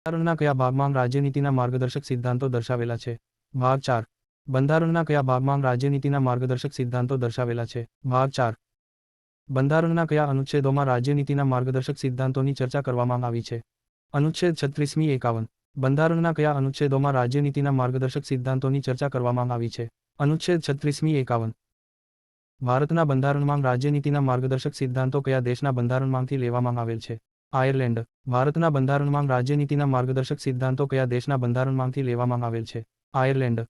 બંધારણના કયા ભાગમાં રાજ્યનીતિના માર્ગદર્શક સિદ્ધાંતો દર્શાવેલા છે? ભાગ 4. બંધારણના કયા ભાગમાં રાજ્યનીતિના માર્ગદર્શક સિદ્ધાંતો દર્શાવેલા છે? ભાગ 4. બંધારણના કયા અનુચ્છેદોમાં રાજ્યનીતિના માર્ગદર્શક સિદ્ધાંતોની ચર્ચા કરવામાં આવી છે? અનુચ્છેદ 36-51. બંધારણના કયા અનુચ્છેદોમાં રાજ્યનીતિના માર્ગદર્શક સિદ્ધાંતોની ચર્ચા કરવામાં આવી છે? અનુચ્છેદ 36-51. ભારતના બંધારણમાં રાજ્યનીતિના માર્ગદર્શક સિદ્ધાંતો કયા દેશના બંધારણમાંથી લેવામાં આવેલ છે? આયર્લેન્ડ. ભારતના બંધારણમાં રાજ્યનીતિના માર્ગદર્શક સિદ્ધાંતો કયા દેશના બંધારણમાંથી લેવામાં આવેલ છે? આયર્લેન્ડ.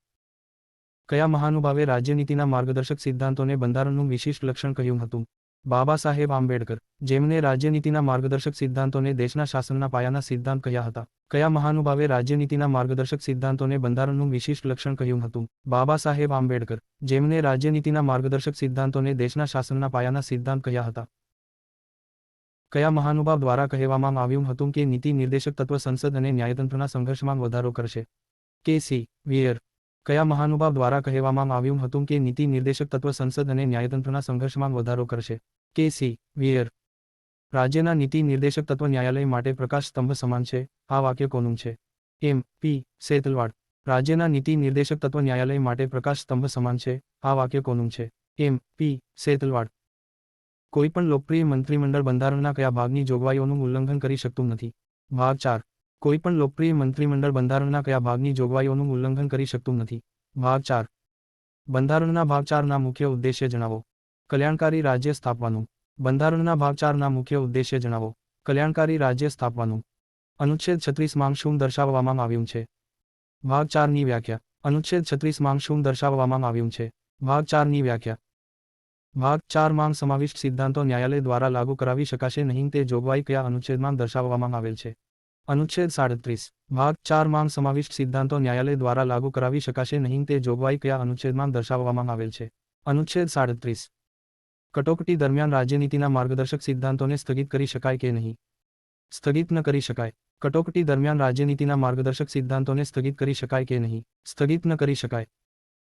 કયા મહાનુભાવે રાજ્યનીતિના માર્ગદર્શક સિદ્ધાંતોને બંધારણનું વિશિષ્ટ લક્ષણ કહ્યું હતું? બાબા સાહેબ આંબેડકર. જેમણે રાજ્યનીતિના માર્ગદર્શક સિદ્ધાંતોને દેશના શાસનના પાયાના સિદ્ધાંત કહ્યા હતા. કયા મહાનુભાવે રાજ્યનીતિના માર્ગદર્શક સિદ્ધાંતોને બંધારણનું વિશિષ્ટ લક્ષણ કહ્યું હતું? બાબા સાહેબ આંબેડકર. જેમણે રાજ્યનીતિના માર્ગદર્શક સિદ્ધાંતોને દેશના શાસનના પાયાના સિદ્ધાંત કહ્યા હતા. કયા મહાનુભાવ દ્વારા કહેવામાં આવ્યું હતું કે નીતિ નિર્દેશક તત્વ સંસદ અને ન્યાયતંત્રના સંઘર્ષમાં વધારો કરશે? કે.સી. વિયર. કયા મહાનુભાવ દ્વારા કહેવામાં આવ્યું હતું કે નીતિ નિર્દેશક તત્વ સંસદ અને ન્યાયતંત્રના સંઘર્ષમાં વધારો કરશે? કે.સી. વિયર. રાજ્યના નીતિ નિર્દેશક તત્વ ન્યાયાલય માટે પ્રકાશ સ્તંભ સમાન છે. આ વાક્ય કોનું છે? એમ. પી. સેતલવાડ. રાજ્યના નીતિ નિર્દેશક તત્વ ન્યાયાલય માટે પ્રકાશ સ્તંભ સમાન છે. આ વાક્ય કોનું છે? એમ. પી. સેતલવાડ. કોઈપણ લોકપ્રિય મંત્રીમંડળ બંધારણના કયા ભાગની જોગવાઈઓનું ઉલ્લંઘન કરી શકતું નથી? ભાગ 4. કોઈપણ લોકપ્રિય મંત્રીમંડળ બંધારણના કયા ભાગની જોગવાઈઓનું ઉલ્લંઘન કરી શકતું નથી? ભાગ 4. બંધારણના ભાગ 4ના મુખ્ય ઉદ્દેશ્ય જણાવો. કલ્યાણકારી રાજ્ય સ્થાપવાનું. બંધારણના ભાગ 4ના મુખ્ય ઉદ્દેશ્ય જણાવો. કલ્યાણકારી રાજ્ય સ્થાપવાનું. અનુચ્છેદ 36માં શું દર્શાવવામાં આવ્યું છે? ભાગ 4ની વ્યાખ્યા. અનુચ્છેદ 36માં શું દર્શાવવામાં આવ્યું છે? ભાગ 4ની વ્યાખ્યા. ભાગ 4માં સમાવિષ્ટ સિદ્ધાંતો ન્યાયાલય દ્વારા લાગુ કરાવી શકાશે નહીં તે જોગવાઈ કયા અનુચ્છેદમાં દર્શાવવામાં આવેલ છે? અનુચ્છેદ 37. ભાગ 4માં સમાવિષ્ટ સિદ્ધાંતો ન્યાયાલય દ્વારા લાગુ કરાવી શકાશે નહીં તે જોગવાઈ કયા અનુચ્છેદમાં દર્શાવવામાં આવેલ છે? અનુચ્છેદ 37. કટોકટી દરમિયાન રાજ્યનીતિના માર્ગદર્શક સિદ્ધાંતોને સ્થગિત કરી શકાય કે નહીં? સ્થગિત ન કરી શકાય. કટોકટી દરમિયાન રાજ્યનીતિના માર્ગદર્શક સિદ્ધાંતોને સ્થગિત કરી શકાય કે નહીં? સ્થગિત ન કરી શકાય.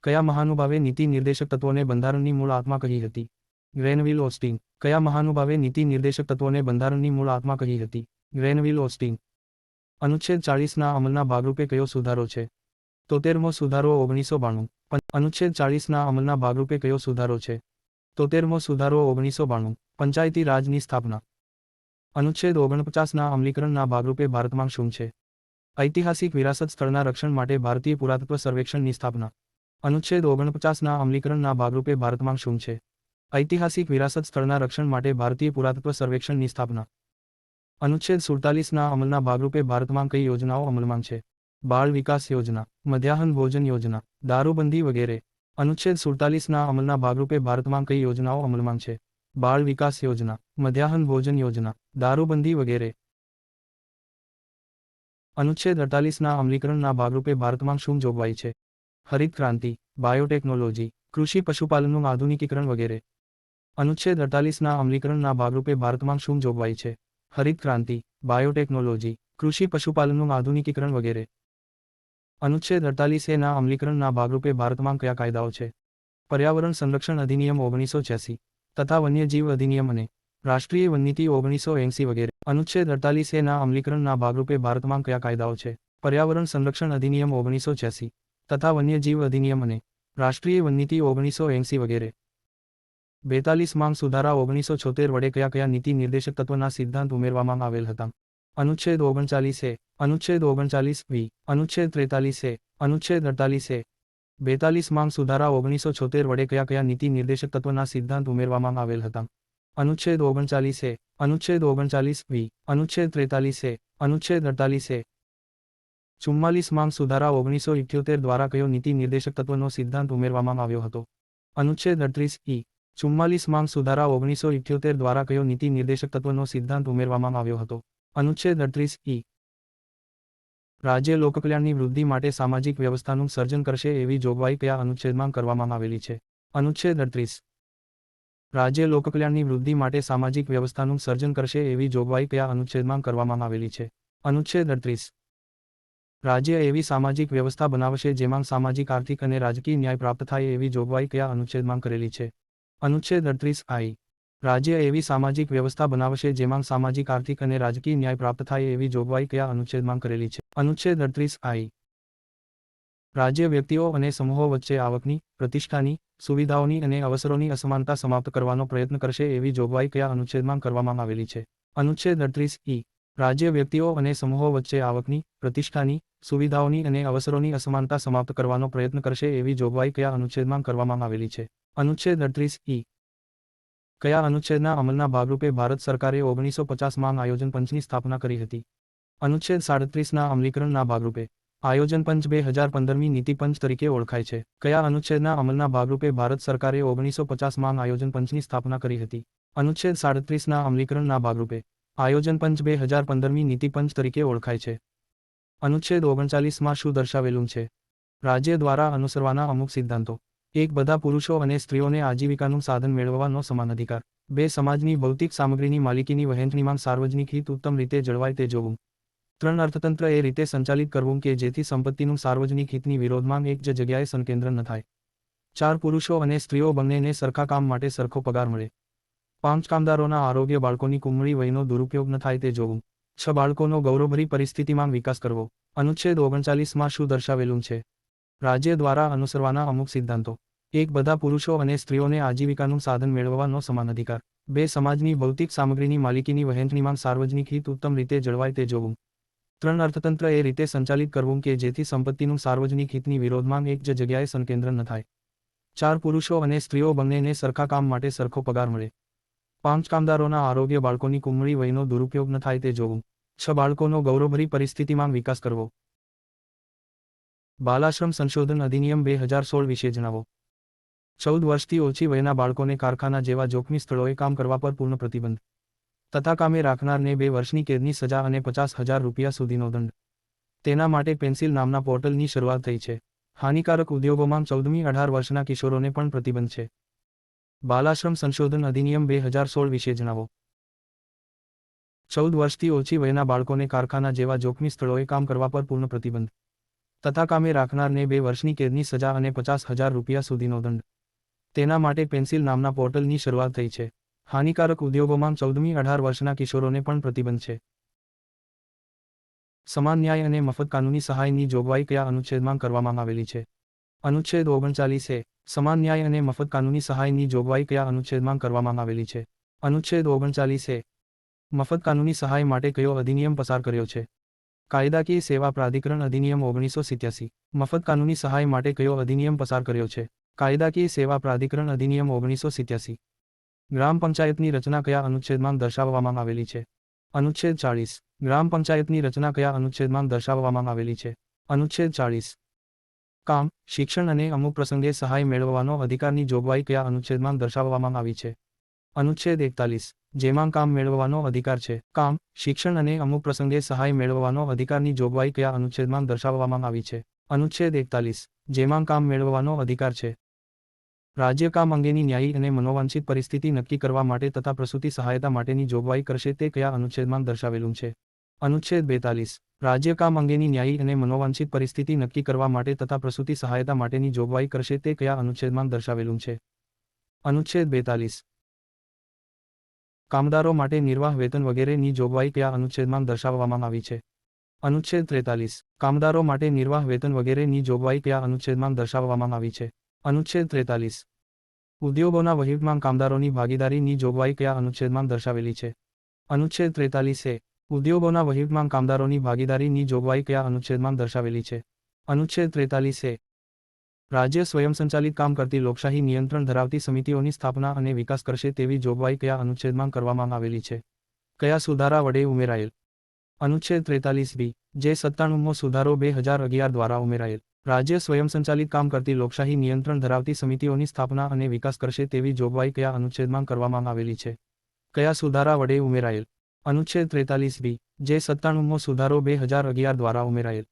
કયા મહાનુભાવે નીતિ નિર્દેશક તત્વોને બંધારણની મૂળ આત્મા કહી હતી? ગ્રેનવિલ ઓસ્ટિન. કયા મહાનુભાવે નીતિ નિર્દેશક તત્વોને બંધારણની મૂળ આત્મા કહી હતી? ગ્રેનવિલ ઓસ્ટિન. અનુચ્છેદ 40ના અમલના ભાગરૂપે કયો સુધારો છે? 73મો સુધારો 1992. અનુચ્છેદ 40ના અમલના ભાગરૂપે કયો સુધારો છે? 73મો સુધારો 1992. પંચાયતી રાજની સ્થાપના. અનુચ્છેદ 49ના અમલીકરણના ભાગરૂપે ભારતમાં શું છે? ઐતિહાસિક વિરાસત સ્થળના રક્ષણ માટે ભારતીય પુરાતત્વ સર્વેક્ષણની સ્થાપના. અનુચ્છેદ 49ના અમલીકરણના ભાગરૂપે ભારતમાં શું છે? ઐતિહાસિક વિરાસત સ્થળના રક્ષણ માટે ભારતીય પુરાતત્વ સર્વેક્ષણની સ્થાપના. અનુચ્છેદ 47ના અમલના ભાગરૂપે ભારતમાં કઈ યોજનાઓ અમલમાં છે? બાળ વિકાસ યોજના, મધ્યાહન ભોજન યોજના, દારૂબંધી વગેરે. અનુચ્છેદ 47ના અમલના ભાગરૂપે ભારતમાં કઈ યોજનાઓ અમલમાં છે? બાળ વિકાસ યોજના, મધ્યાહન ભોજન યોજના, દારૂબંધી વગેરે. અનુચ્છેદ 48ના અમલીકરણના ભાગરૂપે ભારતમાં શું જોગવાઈ છે? હરિત ક્રાંતિ, બાયોટેકનોલોજી, કૃષિ પશુપાલનનું આધુનિકીકરણ વગેરે. અનુચ્છેદ 48ના અમલીકરણના ભાગરૂપે ભારતમાં શું જોગવાઈ છે? હરિત ક્રાંતિ, બાયોટેકનોલોજી, કૃષિ પશુપાલનનું આધુનિકીકરણ વગેરે. અનુચ્છેદ 48A ના અમલીકરણના ભાગરૂપે ભારતમાં કયા કાયદાઓ છે? પર્યાવરણ સંરક્ષણ અધિનિયમ 1986 તથા વન્યજીવ અધિનિયમ અને રાષ્ટ્રીય વનનીતિ 1980 વગેરે. અનુચ્છેદ 48A ના અમલીકરણના ભાગરૂપે ભારતમાં કયા કાયદાઓ છે? પર્યાવરણ સંરક્ષણ અધિનિયમ 1986 તથા વન્યજીવ અધિનિયમ અને રાષ્ટ્રીય વનનીતિ 1980 વગેરે. 42માં સુધારા 1976 વડે કયા કયા નીતિ નિર્દેશક તત્વના સિદ્ધાંત ઉમેરવામાં આવેલ હતા? અનુચ્છેદ 39A, અનુચ્છેદ 39B, અનુચ્છેદ 43A, અનુચ્છેદ 48A. 42માં સુધારા 1976 વડે કયા કયા નીતિ નિર્દેશક તત્વના સિદ્ધાંત ઉમેરવામાં આવેલ હતા? અનુચ્છેદ 39A, અનુચ્છેદ 39B, અનુચ્છેદ 43A, અનુચ્છેદ 48A. 44માં સુધારા 1978 દ્વારા કયો નીતિ નિર્દેશક તત્વનો સિદ્ધાંત ઉમેરવામાં આવ્યો હતો? અનુચ્છેદ 38E. 44માં સુધારા 1978 દ્વારા કયો નીતિ નિર્દેશક તત્વનો સિદ્ધાંત ઉમેરવામાં આવ્યો હતો? અનુચ્છેદ 38E. રાજ્ય લોકકલ્યાણની વૃદ્ધિ માટે સામાજિક વ્યવસ્થાનું સર્જન કરશે એવી જોગવાઈ કયા અનુચ્છેદમાં કરવામાં આવેલી છે? અનુચ્છેદ 38. રાજ્ય લોકકલ્યાણની વૃદ્ધિ માટે સામાજિક વ્યવસ્થાનું સર્જન કરશે એવી જોગવાઈ કયા અનુચ્છેદમાં કરવામાં આવેલી છે? અનુચ્છેદ 38. રાજ્ય એવી સામાજિક વ્યવસ્થા બનાવશે જેમાં સામાજિક આર્થિક અને રાજકીય ન્યાય પ્રાપ્ત થાય એવી જોગવાઈ કયા અનુચ્છેદમાં કરેલી છે? અનુચ્છેદ 38I. રાજ્ય એવી સામાજિક વ્યવસ્થા બનાવશે જેમાં સામાજિક આર્થિક અને રાજકીય ન્યાય પ્રાપ્ત થાય એવી જોગવાઈ કયા અનુચ્છેદમાં કરેલી છે? અનુચ્છેદ 38 I. રાજ્ય વ્યક્તિઓ અને સમૂહો વચ્ચે આવકની, પ્રતિષ્ઠાની, સુવિધાઓની અને અવસરોની અસમાનતા સમાપ્ત કરવાનો પ્રયત્ન કરશે એવી જોગવાઈ કયા અનુચ્છેદમાં કરવામાં આવેલી છે? અનુચ્છેદ 38 I. રાજ્ય વ્યક્તિઓ અને સમૂહો વચ્ચે આવકની, પ્રતિષ્ઠાની, સુવિધાઓની અને અવસરોની અસમાનતા સમાપ્ત કરવાનો પ્રયત્ન કરશે એવી જોગવાઈ કયા અનુચ્છેદમાં કરવામાં આવેલી છે? અનુચ્છેદ 38 I. કયા અનુચ્છેદના અમલના ભાગરૂપે ભારત સરકારે 1950માં આયોજન પંચની સ્થાપના કરી હતી? અનુચ્છેદ 37ના અમલીકરણના ભાગરૂપે આયોજન પંચ 2015મી નીતિ પંચ તરીકે ઓળખાય છે. કયા અનુચ્છેદના અમલના ભાગરૂપે ભારત સરકારે 1950માં આયોજન પંચની સ્થાપના કરી હતી? અનુચ્છેદ 37ના અમલીકરણના ભાગરૂપે આયોજન પંચ 2015મી નીતિ પંચ તરીકે ઓળખાય છે. અનુચ્છેદ 39માં શું દર્શાવેલું છે? રાજ્ય દ્વારા અનુસરવાના અમુક સિદ્ધાંતો. 1. બધા પુરુષો અને સ્ત્રીઓને આજીવિકાનું સાધન મેળવવાનો સમાન અધિકાર. 2. સમાજની ભૌતિક સામગ્રીની માલિકીની વહેંચણીમાં સાર્વજનિક હિત ઉત્તમ રીતે જળવાય તે જોવું. 3. અર્થતંત્ર એ રીતે સંચાલિત કરવું કે જેથી સંપત્તિનું સાર્વજનિક હિતની વિરોધમાં એક જ જગ્યાએ સંકેન્દ્ર ન થાય. 4. પુરુષો અને સ્ત્રીઓ બંનેને સરખા કામ માટે સરખો પગાર મળે. 5. કામદારોના આરોગ્ય, બાળકોની કુમળી વયનો દુરુપયોગ ન થાય તે જોવું. 6. બાળકોનો ગૌરવભરી પરિસ્થિતિમાં વિકાસ કરવો. અનુચ્છેદ 39માં શું દર્શાવેલું છે? રાજ્ય દ્વારા અનુસરવાના અમુક સિદ્ધાંતો. 1. બધા પુરુષો અને સ્ત્રીઓને આજીવિકાનું સાધન મેળવવાનો સમાન અધિકાર. 2. સમાજની ભૌતિક સામગ્રીની માલિકીની વહેંચણીમાં સાર્વજનિક હિત ઉત્તમ રીતે જળવાય તે જોવું. 3. અર્થતંત્ર એ રીતે સંચાલિત કરવું કે જેથી સંપત્તિનું સાર્વજનિક હિતની વિરોધમાં એક જ જગ્યાએ સંકેન્દ્ર ન થાય. 4. પુરુષો અને સ્ત્રીઓ બંનેને સરખા કામ માટે સરખો પગાર મળે. 5. કામદારોના આરોગ્ય, બાળકોની કુમળી વયનો દુરુપયોગ ન થાય તે જોવું. 6. બાળકોનો ગૌરવભરી પરિસ્થિતિમાં વિકાસ કરવો. બાલાશ્રમ સંશોધન અધિનિયમ 2016 વિશે જણાવો. 14 વર્ષથી ઓછી વયના બાળકોને કારખાના જેવા જોખમી સ્થળોએ કામ કરવા પર પૂર્ણ પ્રતિબંધ. તથા કામે રાખનારને 2 વર્ષની કેદની સજા અને 50,000 રૂપિયા સુધીનો દંડ. તેના માટે પેન્સિલ નામના પોર્ટલની શરૂઆત થઈ છે. હાનિકારક ઉદ્યોગોમાં 14મી 18 વર્ષના કિશોરોને પણ પ્રતિબંધ છે. બાલાશ્રમ સંશોધન અધિનિયમ 2016 વિશે જણાવો. 14 વર્ષથી ઓછી વયના બાળકોને કારખાના જેવા જોખમી સ્થળોએ કામ કરવા પર પૂર્ણ પ્રતિબંધ. તથા કામે રાખનારને 2 વર્ષની કેદની સજા અને 50,000 રૂપિયા સુધીનો દંડ. તેના માટે પેન્સિલ નામના પોર્ટલની શરૂઆત થઈ છે. હાનિકારક ઉદ્યોગોમાં 14મી 18 વર્ષના કિશોરોને પણ પ્રતિબંધ છે. સમાન ન્યાય અને મફત કાનૂની સહાયની જોગવાઈ કયા અનુચ્છેદમાં કરવામાં આવેલી છે? અનુચ્છેદ 39 સમાન ન્યાય અને મફત કાનૂની સહાયની જોગવાઈ કયા અનુચ્છેદમાં કરવામાં આવેલી છે? અનુચ્છેદ 39 મફત કાનૂની સહાય માટે કયો અધિનિયમ પસાર કર્યો છે? કાયદાકીય સેવા પ્રાધિકરણ અધિનિયમ 1987. મફત કાનૂની સહાય માટે કયો અધિનિયમ પસાર કર્યો છે? કાયદાકીય સેવા પ્રાધિકરણ અધિનિયમ 1987. ગ્રામ પંચાયતની રચના કયા અનુચ્છેદમાં દર્શાવવામાં આવેલી છે? અનુચ્છેદ 40. ગ્રામ પંચાયતની રચના કયા અનુચ્છેદમાં દર્શાવવામાં આવેલી છે? અનુચ્છેદ 40. કામ, શિક્ષણ અને અમુક પ્રસંગે સહાય મેળવવાનો અધિકારની જોગવાઈ કયા અનુચ્છેદમાં દર્શાવવામાં આવી છે? અનુચ્છેદ 41. જેમાં કામ મેળવવાનો અધિકાર છે. કામ, શિક્ષણ અને અમુક પ્રસંગે સહાય મેળવવાનો અધિકારની જોગવાઈ કયા અનુચ્છેદમાં દર્શાવવામાં આવી છે? અનુચ્છેદ 41. જેમાં કામ મેળવવાનો અધિકાર છે. રાજ્ય કામ અંગેની ન્યાયી અને મનોવાંછિત પરિસ્થિતિ નક્કી કરવા માટે તથા પ્રસૂતિ સહાયતા માટેની જોગવાઈ કરશે તે કયા અનુચ્છેદમાં દર્શાવેલું છે? અનુચ્છેદ 42. રાજ્ય કામ અંગેની ન્યાયી અને મનોવાંછિત પરિસ્થિતિ નક્કી કરવા માટે તથા પ્રસૂતિ સહાયતા માટેની જોગવાઈ કરશે તે કયા અનુચ્છેદમાં દર્શાવેલું છે? અનુચ્છેદ 42. કામદારો માટે નિર્વાહ વેતન વગેરેની જોગવાઈ કયા અનુચ્છેદમાં દર્શાવવામાં આવી છે? અનુચ્છેદ 43. કામદારો માટે નિર્વાહ વેતન વગેરેની જોગવાઈ કયા અનુચ્છેદમાં દર્શાવવામાં આવી છે? અનુચ્છેદ 43. ઉદ્યોગોના વહીવટમાં કામદારોની ભાગીદારીની જોગવાઈ કયા અનુચ્છેદમાં દર્શાવેલી છે? અનુચ્છેદ 43. ઉદ્યોગોના વહીવટમાં કામદારોની ભાગીદારીની જોગવાઈ કયા અનુચ્છેદમાં દર્શાવેલી છે? અનુચ્છેદ 43. રાજ્ય સ્વયંસંચાલિત કામ કરતી લોકશાહી નિયંત્રણ ધરાવતી સમિતિઓની સ્થાપના અને વિકાસ કરશે તેવી જોગવાઈ કયા અનુચ્છેદમાં કરવામાં આવેલી છે? કયા સુધારા વડે ઉમેરાયેલ? અનુચ્છેદ 43B. જે 97મો સુધારો 2011 દ્વારા ઉમેરાયેલ. રાજ્ય સ્વયંસંચાલિત કામ કરતી લોકશાહી નિયંત્રણ ધરાવતી સમિતિઓની સ્થાપના અને વિકાસ કરશે તેવી જોગવાઈ કયા અનુચ્છેદમાં કરવામાં આવેલી છે? કયા સુધારા વડે ઉમેરાયેલ? અનુચ્છેદ 43B. જે 97મો સુધારો 2011 દ્વારા ઉમેરાયેલ.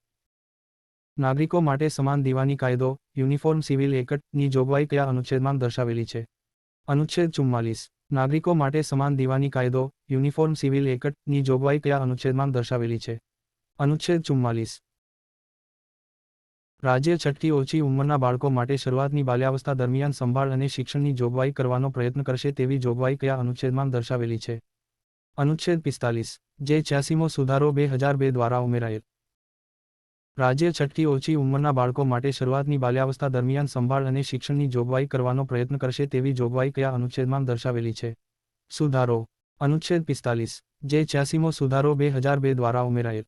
નાગરિકો માટે સમાન દીવાની કાયદો, યુનિફોર્મ સિવિલ એક્ટની જોગવાઈ કયા અનુચ્છેદમાં દર્શાવેલી છે? અનુચ્છેદ 44. નાગરિકો માટે સમાન દીવાની કાયદો, યુનિફોર્મ સિવિલ એક્ટની જોગવાઈ કયા અનુચ્છેદમાં દર્શાવેલી છે? અનુચ્છેદ 44. રાજ્ય છઠ્ઠી ઓછી ઉંમરના બાળકો માટે શરૂઆતની બાલ્યાવસ્થા દરમિયાન સંભાળ અને શિક્ષણની જોગવાઈ કરવાનો પ્રયત્ન કરશે તેવી જોગવાઈ કયા અનુચ્છેદમાં દર્શાવેલી છે? અનુચ્છેદ 45, જે 86મો સુધારો 2002 દ્વારા ઉમેરાયેલ. રાજ્ય છઠ્ઠી ઓછી ઉંમરના બાળકો માટે શરૂઆતની બાલ્યાવસ્થા દરમિયાન સંભાળ અને શિક્ષણની જોગવાઈ કરવાનો પ્રયત્ન કરશે તેવી જોગવાઈ કયા અનુચ્છેદમાં દર્શાવેલી છે? સુધારો. અનુચ્છેદ 45, જે 86મો સુધારો 2002 દ્વારા ઉમેરાયેલ.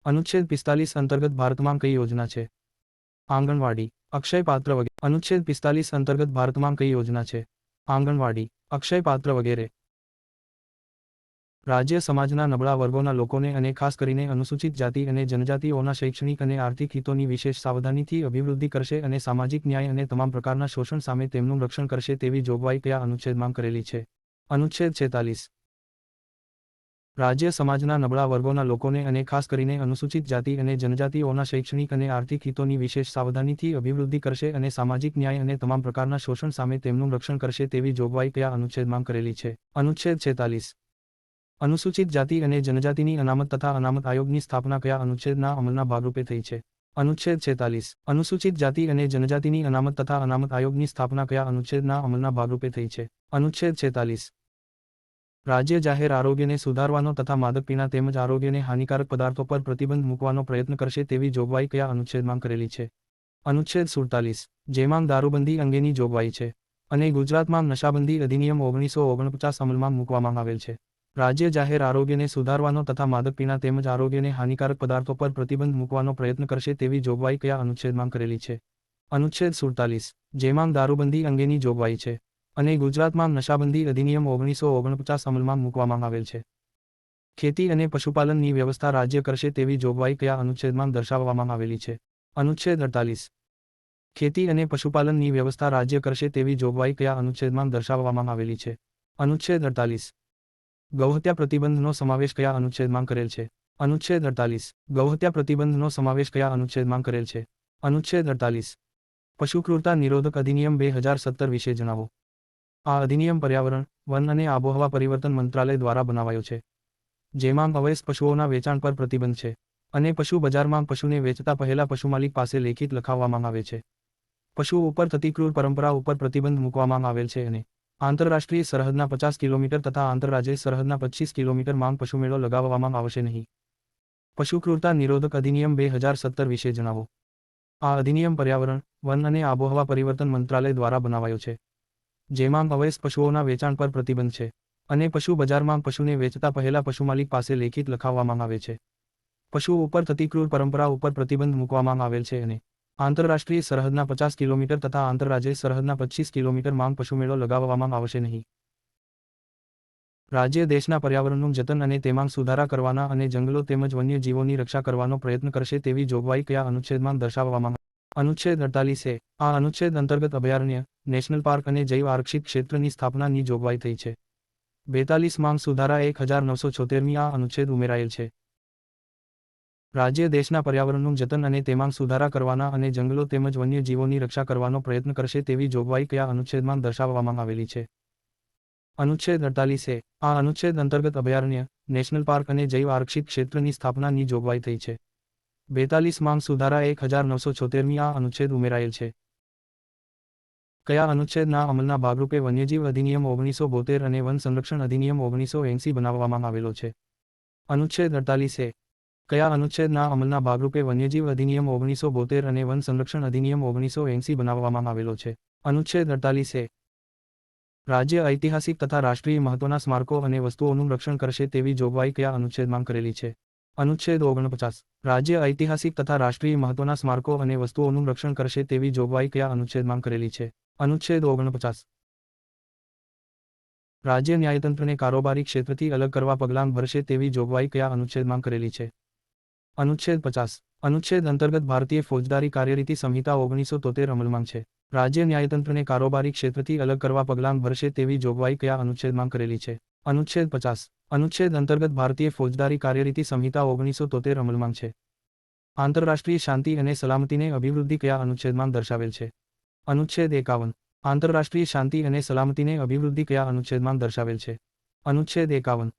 અનુચ્છેદ 45 અંતર્ગત ભારતમાં કઈ યોજના છે? આંગણવાડી, અક્ષય પાત્ર વગેરે. અનુચ્છેદ 45 અંતર્ગત ભારતમાં કઈ યોજના છે? આંગણવાડી, અક્ષય પાત્ર વગેરે. રાજ્ય સમાજના નબળા વર્ગોના લોકોને અને ખાસ કરીને અનુસૂચિત જાતિ અને જનજાતિઓના શૈક્ષણિક અને આર્થિક હિતોની વિશેષ સાવધાનીથી અભિવૃદ્ધિ કરશે અને સામાજિક ન્યાય અને તમામ પ્રકારના શોષણ સામે તેમનું રક્ષણ કરશે તેવી જોગવાઈ કયા અનુચ્છેદમાં કરેલી છે? અનુચ્છેદ 46. રાજ્ય સમાજના નબળા વર્ગોના લોકોને અને ખાસ કરીને અનુસૂચિત જાતિ અને જનજાતિઓના શૈક્ષણિક અને આર્થિક હિતોની વિશેષ સાવધાનીથી અભિવૃદ્ધિ કરશે અને સામાજિક ન્યાય અને તમામ પ્રકારના શોષણ સામે તેમનું રક્ષણ કરશે તેવી જોગવાઈ કયા અનુચ્છેદમાં કરેલી છે? અનુચ્છેદ 46. અનુસૂચિત જાતિ અને જનજાતિની અનામત તથા અનામત આયોગની સ્થાપના કયા અનુચ્છેદના અમલના ભાગરૂપે થઈ છે? અનુચ્છેદ 46. અનુસૂચિત જાતિ અને જનજાતિની અનામત તથા અનામત આયોગની સ્થાપના કયા અનુચ્છેદના અમલના ભાગરૂપે થઈ છે? અનુચ્છેદ 46. રાજ્ય જાહેર આરોગ્યને સુધારવાનો તથા માદક પીણા તેમજ આરોગ્યને હાનિકારક પદાર્થો પર પ્રતિબંધ મૂકવાનો પ્રયત્ન કરશે તેવી જોગવાઈ કયા અનુચ્છેદમાં કરેલી છે? અનુચ્છેદ 47, જેમાં દારૂબંધી અંગેની જોગવાઈ છે અને ગુજરાતમાં નશાબંધી અધિનિયમ 1949 અમલમાં મૂકવામાં આવેલ છે. રાજ્ય જાહેર આરોગ્યને સુધારવાનો તથા માદક પીણા તેમજ આરોગ્યને હાનિકારક પદાર્થો પર પ્રતિબંધ મૂકવાનો પ્રયત્ન કરશે તેવી જોગવાઈ કયા અનુચ્છેદમાં કરેલી છે? અનુચ્છેદ 47, જેમાં દારૂબંધી અંગેની જોગવાઈ છે અને ગુજરાતમાં નશાબંધી અધિનિયમ 1949 અમલમાં મૂકવામાં આવેલ છે. ખેતી અને પશુપાલનની વ્યવસ્થા રાજ્ય કરશે તેવી જોગવાઈ કયા અનુચ્છેદમાં દર્શાવવામાં આવેલી છે? અનુચ્છેદ 48. ખેતી અને પશુપાલનની વ્યવસ્થા રાજ્ય કરશે તેવી જોગવાઈ કયા અનુચ્છેદમાં દર્શાવવામાં આવેલી છે? અનુચ્છેદ 48. ગૌહત્યા પ્રતિબંધનો સમાવેશ કયા અનુચ્છેદમાં કરેલ છે? અનુચ્છેદ 48. ગૌહત્યા પ્રતિબંધનો સમાવેશ કયા અનુચ્છેદમાં કરેલ છે? અનુચ્છેદ 48. પશુ ક્રૂરતા નિરોધક અધિનિયમ 2017 વિશે જણાવો. આ અધિનિયમ પર્યાવરણ, વન અને આબોહવા પરિવર્તન મંત્રાલય દ્વારા બનાવાયો છે. જેમાં અવૈધ પશુઓના વેચાણ પર પ્રતિબંધ છે અને પશુ બજારમાં પશુને વેચતા પહેલા પશુમાલિક પાસે લેખિત લખાવવામાં આવે છે. પશુ ઉપર થતી ક્રૂર પરંપરા ઉપર પ્રતિબંધ મૂકવામાં આવેલ છે અને આંતરરાષ્ટ્રીય સરહદના 50 કિલોમીટર તથા આંતરરાજ્ય સરહદના 25 કિલોમીટર માંગ પશુમેળો લગાવવામાં આવશે નહીં. પશુ ક્રૂરતા નિરોધક અધિનિયમ 2017 વિશે જણાવો. આ અધિનિયમ પર્યાવરણ, વન અને આબોહવા પરિવર્તન મંત્રાલય દ્વારા બનાવાયો છે. જેમાં અવૈધ પશુઓના વેચાણ પર પ્રતિબંધ છે અને પશુ બજારમાં પશુને વેચતા પહેલા પશુમાલિક પાસે લેખિત લખાવવામાં આવે છે. પશુ ઉપર થતી ક્રૂર પરંપરા ઉપર પ્રતિબંધ મૂકવામાં આવેલ છે અને આંતરરાષ્ટ્રીય સરહદના 50 કિલોમીટર તથા આંતરરાજ્ય સરહદના 25 કિલોમીટર માંગ પશુમેળો લગાવવામાં આવશે નહીં. રાજ્ય દેશના પર્યાવરણનું જતન અને તેમાં સુધારા કરવાના અને જંગલો તેમજ વન્ય જીવોની રક્ષા કરવાનો પ્રયત્ન કરશે તેવી જોગવાઈ કયા અનુચ્છેદમાં દર્શાવવામાં? અનુચ્છેદ 48 આ અનુચ્છેદ અંતર્ગત અભયારણ્ય, નેશનલ પાર્ક અને જૈવ આરક્ષિત ક્ષેત્રની સ્થાપનાની જોગવાઈ થઈ છે. 42 માં સુધારા 1976મી આ અનુચ્છેદ ઉમેરાયેલ છે. રાજ્ય દેશના પર્યાવરણનું જતન અને તેમાં સુધારા કરવાના અને જંગલો તેમજ વન્ય જીવોની રક્ષા કરવાનો પ્રયત્ન કરશે તેવી જોગવાઈ કયા અનુચ્છેદમાં દર્શાવવામાં આવેલી છે? અનુચ્છેદ 48 આ અનુચ્છેદ અંતર્ગત અભયારણ્ય, નેશનલ પાર્ક અને જૈવ આરક્ષિત ક્ષેત્રની સ્થાપનાની જોગવાઈ થઈ છે. 42 માં સુધારા 1976મી આ અનુચ્છેદ ઉમેરાયેલ છે. કયા અનુચ્છેદના અમલના ભાગરૂપે વન્યજીવ અધિનિયમ 1972 અને વન સંરક્ષણ અધિનિયમ 1980 બનાવવામાં આવેલો છે? અનુચ્છેદ 48 કયા અનુચ્છેદના અમલના ભાગરૂપે વન્યજીવ અધિનિયમ 1972 અને વન સંરક્ષણ અધિનિયમ 1980 બનાવવામાં આવેલો છે? અનુચ્છેદ 48 રાજ્ય ઐતિહાસિક તથા રાષ્ટ્રીય મહત્વના સ્મારકો અને વસ્તુઓનું રક્ષણ કરશે તેવી જોગવાઈ કયા અનુચ્છેદમાં કરેલી છે? અનુચ્છેદ 49 રાજ્ય ઐતિહાસિક તથા રાષ્ટ્રીય મહત્વના સ્મારકો અને વસ્તુઓનું રક્ષણ કરશે તેવી જોગવાઈ કયા અનુચ્છેદમાં કરેલી છે? અનુચ્છેદ 49 રાજ્ય ન્યાયતંત્રને કારોબારી ક્ષેત્રથી અલગ કરવા પગલાં ભરશે તેવી જોગવાઈ કયા અનુચ્છેદમાં કરેલી છે? અનુચ્છેદ 50 અનુચ્છેદ અંતર્ગત ભારતીય ફોજદારી કાર્યરીતિ સંહિતા 1973 અમલમાં છે. રાજ્ય ન્યાયતંત્રને કારોબારી ક્ષેત્રથી અલગ કરવા પગલાં ભરશે તેવી જોગવાઈ કયા અનુચ્છેદમાં કરેલી છે? અનુચ્છેદ 50 અનુચ્છેદ અંતર્ગત ભારતીય ફોજદારી કાર્યરીતિ સંહિતા 1973 અમલમાં છે. આંતરરાષ્ટ્રીય શાંતિ અને સલામતીને અભિવૃદ્ધિ કયા અનુચ્છેદમાં દર્શાવેલ છે? અનુચ્છેદ 51 આંતરરાષ્ટ્રીય શાંતિ અને સલામતીને અભિવૃદ્ધિ કયા અનુચ્છેદમાં દર્શાવેલ છે? અનુચ્છેદ 51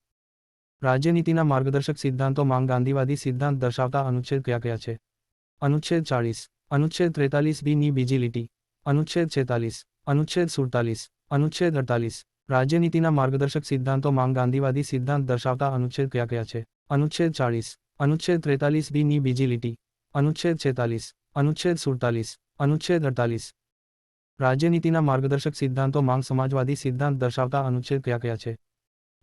રાજ્યનીતિના માર્ગદર્શક સિદ્ધાંતો માંગ ગાંધીવાદી સિદ્ધાંત દર્શાવતા અનુચ્છેદ કયા કયા છે? અનુચ્છેદ 40, અનુચ્છેદ 43 ની બીજી લીટી, અનુચ્છેદ 46, અનુચ્છેદ 47, અનુચ્છેદ 48, રાજ્યનીતિના માર્ગદર્શક સિદ્ધાંતો માંગ ગાંધીવાદી સિદ્ધાંત દર્શાવતા અનુચ્છેદ કયા કયા છે? અનુચ્છેદ 40, અનુચ્છેદ 43 ની બીજી લીટી, અનુચ્છેદ 46, અનુચ્છેદ 47, અનુચ્છેદ 48, રાજ્યનીતિના માર્ગદર્શક સિદ્ધાંતો માંગ સમાજવાદી સિદ્ધાંત દર્શાવતા અનુચ્છેદ કયા કયા છે?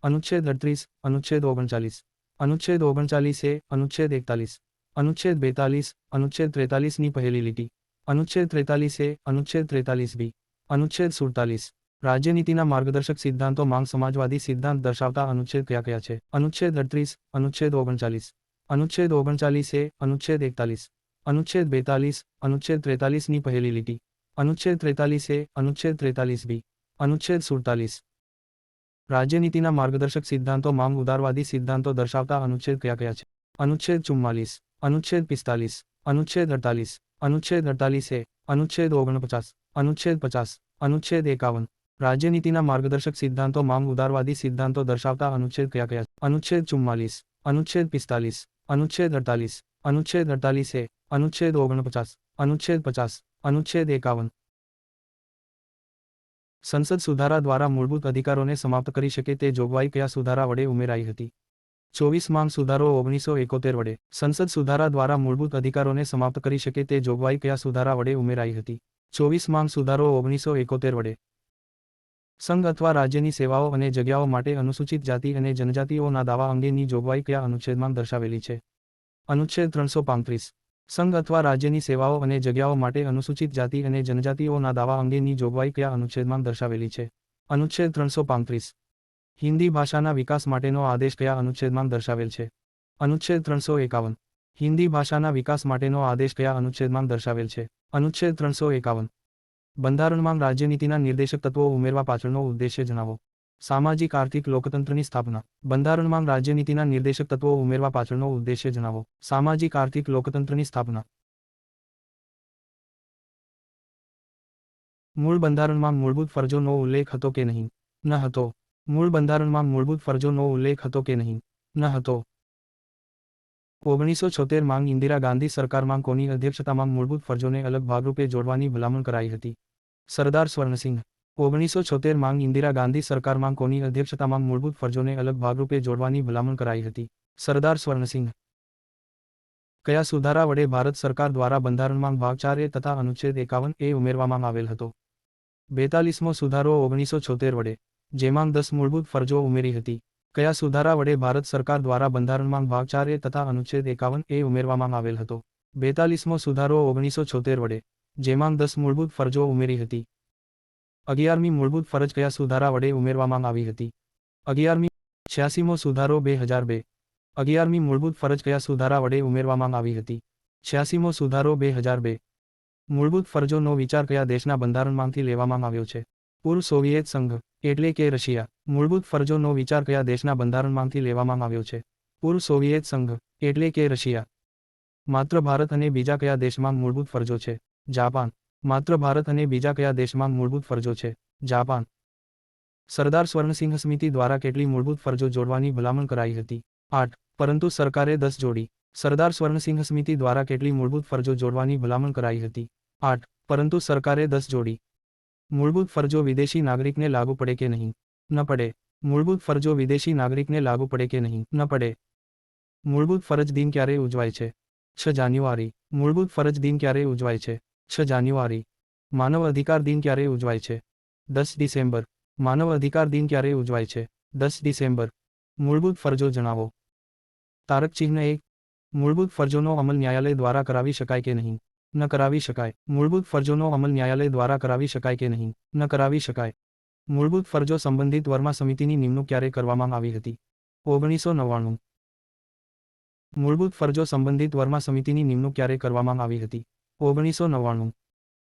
અનુચ્છેદ 38, અનુચ્છેદ 39, અનુચ્છેદ 39A, અનુચ્છેદ 41, અનુચ્છેદ 42, અનુચ્છેદ 43 ની પહેલી લીટી, અનુચ્છેદ 43A, અનુચ્છેદ 43B, અનુચ્છેદ 47, રાજ્યનીતિના માર્ગદર્શક સિદ્ધાંતો માંગ સમાજવાદી સિદ્ધાંત દર્શાવતા અનુચ્છેદ કયા કયા છે? અનુચ્છેદ 38, અનુચ્છેદ 39, અનુચ્છેદ 39A, અનુચ્છેદ 41, અનુચ્છેદ 42, અનુચ્છેદ 43 ની પહેલી લીટી, અનુચ્છેદ 43A, અનુચ્છેદ 43B, અનુચ્છેદ 47, રાજ્યનીતિના માર્ગદર્શક સિદ્ધાંતો માંગ ઉદારવાદી સિદ્ધાંતો દર્શાવતા અનુચ્છેદ કયા કયા છે? અનુચ્છેદ 44, અનુચ્છેદ 45, અનુચ્છેદ 48, અનુચ્છેદ 48A, અનુચ્છેદ 49, અનુચ્છેદ 50, અનુચ્છેદ 51, રાજ્યનીતિના માર્ગદર્શક સિદ્ધાંતો માંગ ઉદારવાદી સિદ્ધાંતો દર્શાવતા અનુચ્છેદ કયા કયા છે? અનુચ્છેદ 44, અનુચ્છેદ 45, અનુચ્છેદ 48, અનુચ્છેદ 48A, અનુચ્છેદ 49, અનુચ્છેદ 50, અનુચ્છેદ 51, સંસદ સુધારા દ્વારા મૂળભૂત અધિકારોને સમાપ્ત કરી શકે તે જોગવાઈ કયા સુધારા વડે ઉમેરાઈ હતી? 24 માંગ સુધારો 1971 વડે. સંસદ સુધારા દ્વારા મૂળભૂત અધિકારોને સમાપ્ત કરી શકે તે જોગવાઈ કયા સુધારા વડે ઉમેરાઈ હતી? 24 માંગ સુધારો 1971 વડે. સંઘ અથવા રાજ્યની સેવાઓ અને જગ્યાઓ માટે અનુસૂચિત જાતિ અને જનજાતિઓના દાવા અંગેની જોગવાઈ કયા અનુચ્છેદમાં દર્શાવેલી છે? અનુચ્છેદ 335. સંઘ અથવા રાજ્યની સેવાઓ અને જગ્યાઓ માટે અનુસૂચિત જાતિ અને જનજાતિઓના દાવા અંગેની જોગવાઈ કયા અનુચ્છેદમાં દર્શાવેલી છે? અનુચ્છેદ 335. હિન્દી ભાષાના વિકાસ માટેનો આદેશ કયા અનુચ્છેદમાં દર્શાવેલ છે? અનુચ્છેદ 351. હિન્દી ભાષાના વિકાસ માટેનો આદેશ કયા અનુચ્છેદમાં દર્શાવેલ છે? અનુચ્છેદ 351. બંધારણમાં રાજ્યનીતિના નિર્દેશક તત્વો ઉમેરવા પાછળનો ઉદ્દેશ્ય જણાવો. સામાજિક આર્થિક લોકતંત્રની સ્થાપના. બંધારણમાં રાજ્યનીતિના નિર્દેશક તત્વો ઉમેરવા પાછળનો ઉદ્દેશ્ય જણાવો. સામાજિક આર્થિક લોકતંત્રની સ્થાપના. મૂળ બંધારણમાં મૂળભૂત ફરજોનો ઉલ્લેખ હતો કે નહીં? ન હતો. મૂળ બંધારણમાં મૂળભૂત ફરજોનો ઉલ્લેખ હતો કે નહીં? ન હતો. 1976 માંગ ઇન્દિરા ગાંધી સરકારમાં કોની અધ્યક્ષતામાં મૂળભૂત ફરજોને અલગ ભાગરૂપે જોડવાની ભલામણ કરાઈ હતી? સરદાર સ્વર્ણસિંહ. 1976 માંગ ઇન્દિરા ગાંધી સરકારમાં કોની અધ્યક્ષતામાં મૂળભૂત ફરજોને અલગ ભાગરૂપે જોડવાની ભલામણ કરાઈ હતી? સરદાર સ્વર્ણસિંહ. કયા સુધારા વડે ભારત સરકાર દ્વારા બંધારણમાં ભાગ 4A તથા અનુચ્છેદ 51A ઉમેરવામાં આવેલ હતો? 42મો સુધારો 1976 વડે, જેમાં 10 મૂળભૂત ફરજો ઉમેરી હતી. કયા સુધારા વડે ભારત સરકાર દ્વારા બંધારણમાં ભાગ 4A તથા અનુચ્છેદ 51A ઉમેરવામાં આવેલ હતો? 42મો સુધારો 1976 વડે, જેમાં 10 મૂળભૂત ફરજો ઉમેરી હતી. 11મી મૂળભૂત ફરજ કયા સુધારા વડે ઉમેરવામાં આવી હતી? 11મી. 86મો સુધારો 2002. 11મી મૂળભૂત ફરજ કયા સુધારા વડે ઉમેરવામાં આવી હતી? 86મો સુધારો 2002. મૂળભૂત ફરજોનો વિચાર કયા દેશના બંધારણમાંથી લેવામાં આવ્યો છે? પૂર્વ સોવિયેત સંઘ, એટલે કે રશિયા. મૂળભૂત ફરજોનો વિચાર કયા દેશના બંધારણમાંથી લેવામાં આવ્યો છે? પૂર્વ સોવિયેત સંઘ, એટલે કે રશિયા. માત્ર ભારત અને બીજા કયા દેશમાં મૂળભૂત ફરજો છે? જાપાન. માત્ર ભારત અને બીજા કયા દેશમાં મૂળભૂત ફરજો છે? જાપાન. સરદાર સ્વર્ણસિંહ સમિતિ દ્વારા કેટલી મૂળભૂત ફરજો જોડવાની ભલામણ કરાઈ હતી? 8, પરંતુ સરકારે 10 જોડી. સરદાર સ્વર્ણસિંહ સમિતિ દ્વારા કેટલી મૂળભૂત ફરજો જોડવાની ભલામણ કરાઈ હતી? 8, પરંતુ સરકારે 10 જોડી. મૂળભૂત ફરજો વિદેશી નાગરિકને લાગુ પડે કે નહીં? ન પડે. મૂળભૂત ફરજો વિદેશી નાગરિકને લાગુ પડે કે નહીં? ન પડે. મૂળભૂત ફરજ દિન ક્યારે ઉજવાય છે? 6 જાન્યુઆરી. મૂળભૂત ફરજ દિન ક્યારે ઉજવાય છે? 6 જાન્યુઆરી. માનવ અધિકાર દિન ક્યારે ઉજવાય છે? 10 ડિસેમ્બર. માનવ અધિકાર દિન ક્યારે ઉજવાય છે? 10 ડિસેમ્બર. મૂળભૂત ફરજો જણાવો. તારક ચિહ્ન 1. મૂળભૂત ફરજોનો અમલ ન્યાયાલય દ્વારા કરાવી શકાય કે નહીં? ન કરાવી શકાય. મૂળભૂત ફરજોનો અમલ ન્યાયાલય દ્વારા કરાવી શકાય કે નહીં? ન કરાવી શકાય. મૂળભૂત ફરજો સંબંધિત વર્મા સમિતિની નિમણૂક ક્યારે કરવામાં આવી હતી? 1999. મૂળભૂત ફરજો સંબંધિત વર્મા સમિતિની નિમણૂક ક્યારે કરવામાં આવી હતી? 1999.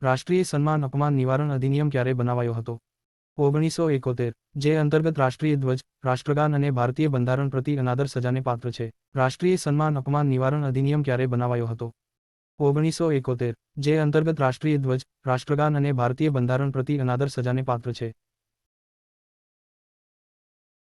રાષ્ટ્રીય સન્માન અપમાન નિવારણ અધિનિયમ ક્યારે બનાવાયો હતો? 1971, જે અંતર્ગત રાષ્ટ્રીય ધ્વજ, રાષ્ટ્રગાન અને ભારતીય બંધારણ પ્રતિ અનાદર સજાને પાત્ર છે. રાષ્ટ્રીય સન્માન અપમાન નિવારણ અધિનિયમ ક્યારે બનાવાયો હતો? 1971, જે અંતર્ગત રાષ્ટ્રીય ધ્વજ, રાષ્ટ્રગાન અને ભારતીય બંધારણ પ્રતિ અનાદર સજાને પાત્ર છે.